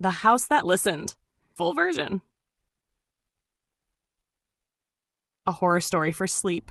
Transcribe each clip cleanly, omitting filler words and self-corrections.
The House That Listened. Full version. A horror story for sleep.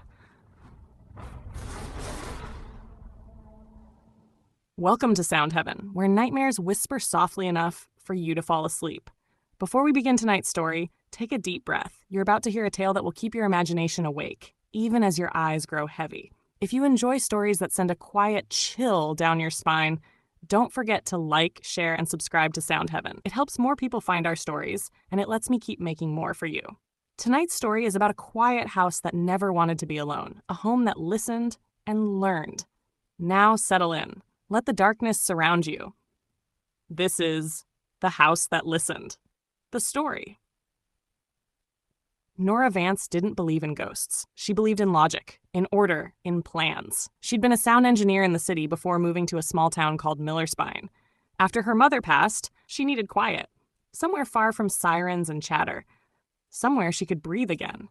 Welcome to Sound Heaven, where nightmares whisper softly enough for you to fall asleep. Before we begin tonight's story, take a deep breath. You're about to hear a tale that will keep your imagination awake, even as your eyes grow heavy. If you enjoy stories that send a quiet chill down your spine, don't forget to like, share, and subscribe to Sound Heaven. It helps more people find our stories, and it lets me keep making more for you. Tonight's story is about a quiet house that never wanted to be alone, a home that listened and learned. Now settle in. Let the darkness surround you. This is The House That Listened. The story. Nora Vance didn't believe in ghosts. She believed in logic, in order, in plans. She'd been a sound engineer in the city before moving to a small town called Millerspine. After her mother passed, she needed quiet. Somewhere far from sirens and chatter. Somewhere she could breathe again.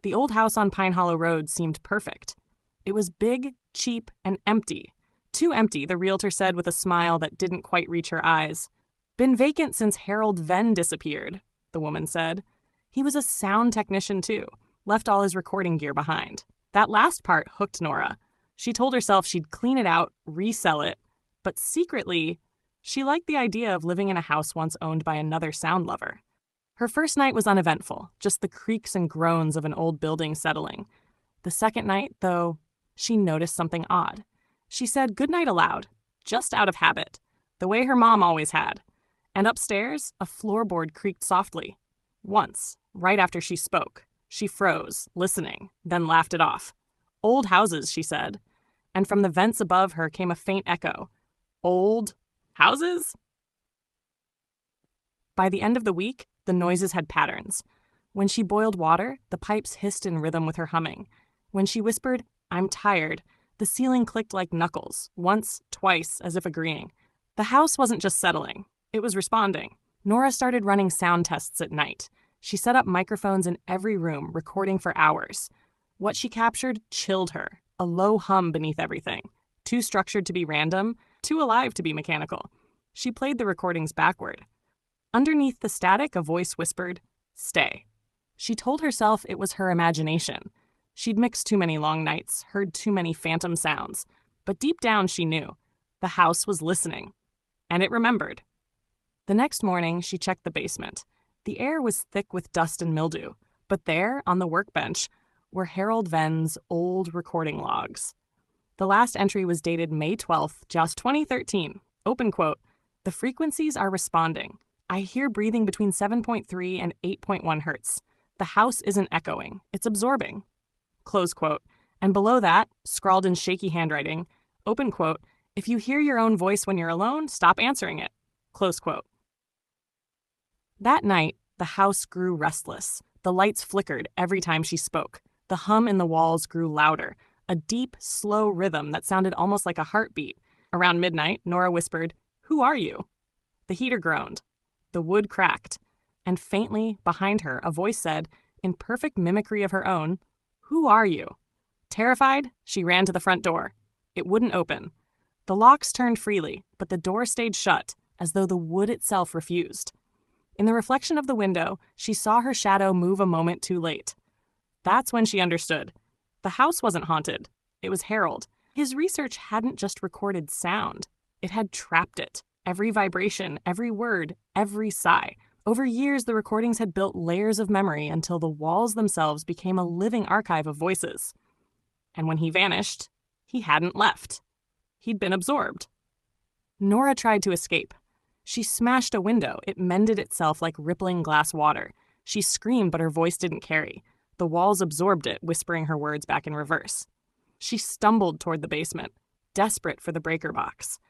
The old house on Pine Hollow Road seemed perfect. It was big, cheap, and empty. Too empty, the realtor said with a smile that didn't quite reach her eyes. Been vacant since Harold Venn disappeared, the woman said. He was a sound technician too, left all his recording gear behind. That last part hooked Nora. She told herself she'd clean it out, resell it, but secretly, she liked the idea of living in a house once owned by another sound lover. Her first night was uneventful, just the creaks and groans of an old building settling. The second night, though, she noticed something odd. She said goodnight aloud, just out of habit, the way her mom always had. And upstairs, a floorboard creaked softly. Once, right after she spoke, she froze, listening, then laughed it off. Old houses, she said. And from the vents above her came a faint echo. Old houses? By the end of the week, the noises had patterns. When she boiled water, the pipes hissed in rhythm with her humming. When she whispered, "I'm tired," the ceiling clicked like knuckles, once, twice, as if agreeing. The house wasn't just settling. It was responding. Nora started running sound tests at night. She set up microphones in every room, recording for hours. What she captured chilled her, a low hum beneath everything. Too structured to be random, too alive to be mechanical. She played the recordings backward. Underneath the static, a voice whispered, "Stay." She told herself it was her imagination. She'd mixed too many long nights, heard too many phantom sounds. But deep down she knew. The house was listening. And it remembered. The next morning, she checked the basement. The air was thick with dust and mildew. But there, on the workbench, were Harold Venn's old recording logs. The last entry was dated May 12th, just 2013. Open quote, "The frequencies are responding. I hear breathing between 7.3 and 8.1 hertz. The house isn't echoing. It's absorbing." Close quote. And below that, scrawled in shaky handwriting, open quote, "If you hear your own voice when you're alone, stop answering it." Close quote. That night, the house grew restless. The lights flickered every time she spoke. The hum in the walls grew louder, a deep, slow rhythm that sounded almost like a heartbeat. Around midnight, Nora whispered, "Who are you?" The heater groaned. The wood cracked. And faintly, behind her, a voice said, in perfect mimicry of her own, "Who are you?" Terrified, she ran to the front door. It wouldn't open. The locks turned freely, but the door stayed shut, as though the wood itself refused. In the reflection of the window, she saw her shadow move a moment too late. That's when she understood. The house wasn't haunted. It was Harold. His research hadn't just recorded sound. It had trapped it. Every vibration, every word, every sigh. Over years, the recordings had built layers of memory until the walls themselves became a living archive of voices. And when he vanished, he hadn't left. He'd been absorbed. Nora tried to escape. She smashed a window. It mended itself like rippling glass water. She screamed, but her voice didn't carry. The walls absorbed it, whispering her words back in reverse. She stumbled toward the basement, desperate for the breaker box.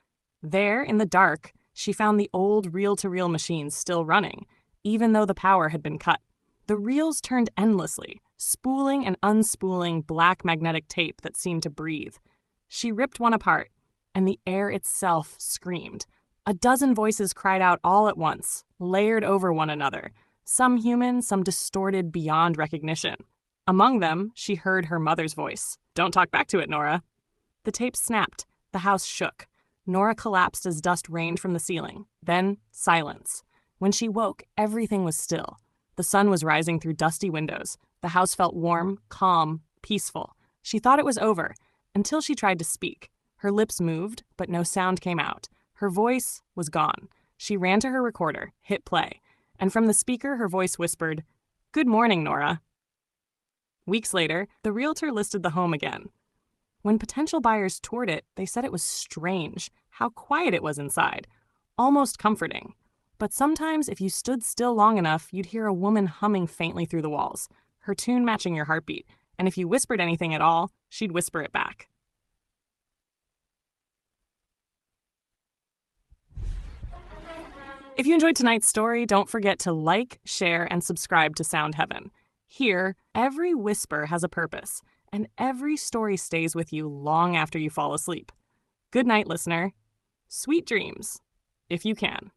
There, in the dark, she found the old reel-to-reel machines still running, even though the power had been cut. The reels turned endlessly, spooling and unspooling black magnetic tape that seemed to breathe. She ripped one apart, and the air itself screamed. A dozen voices cried out all at once, layered over one another, some human, some distorted beyond recognition. Among them, she heard her mother's voice. "Don't talk back to it, Nora." The tape snapped. The house shook. Nora collapsed as dust rained from the ceiling. Then, silence. When she woke, everything was still. The sun was rising through dusty windows. The house felt warm, calm, peaceful. She thought it was over, until she tried to speak. Her lips moved, but no sound came out. Her voice was gone. She ran to her recorder, hit play, and from the speaker her voice whispered, "Good morning, Nora." Weeks later, the realtor listed the home again. When potential buyers toured it, they said it was strange, how quiet it was inside, almost comforting. But sometimes, if you stood still long enough, you'd hear a woman humming faintly through the walls, her tune matching your heartbeat, and if you whispered anything at all, she'd whisper it back. If you enjoyed tonight's story, don't forget to like, share, and subscribe to Sound Heaven. Here, every whisper has a purpose, and every story stays with you long after you fall asleep. Good night, listener. Sweet dreams, if you can.